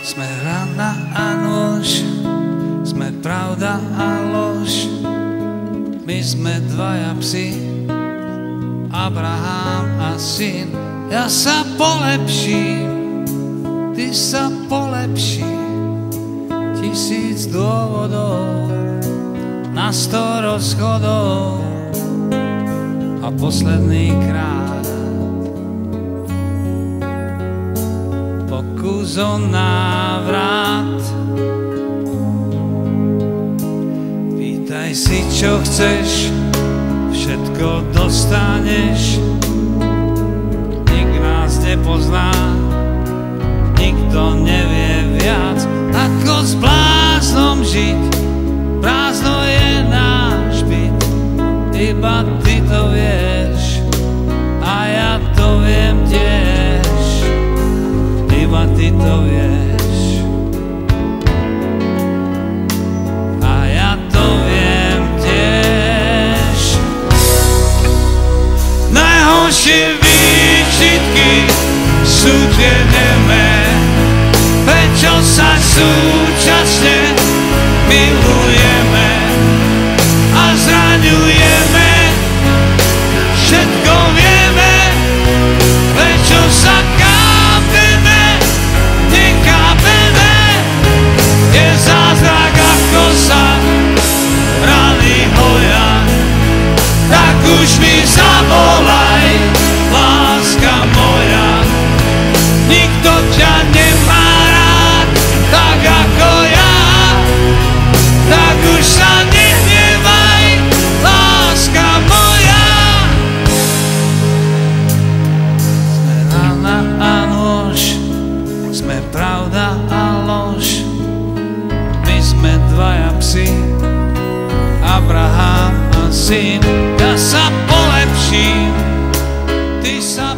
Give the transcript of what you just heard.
Sme rana a nôž, sme pravda a lož. My sme dvaja psi, Abraham a syn. Ja sa polepším, ty sa polepší. 1000 dôvodov na 100 rozchodov a posledný krát pokus o návrat. Pýtaj si, čo chceš, všetko dostaneš. Nik nás nepozná, nikto nevie viac, ako s bláznom žiť. Prázdno je náš byt, iba ty to vieš a ja to viem tiež, iba ty to vieš a ja to viem tiež. Najhoršie výčitky sú tie nemé, prečo sa súčasne milujeme a zraňujeme. Všetko vieme, prečo sa kápeme, nekápeme. Je zázrak, ako sa rany hoja, tak už mi zavolaj, láska moja. Nikto ťa nemá rád tak ako ja, tak už sa nehnevaj, láska moja. Sme rana a nôž, sme pravda a lož. My sme dvaja psi, Abraham a syn. Ja sa polepším, ty sa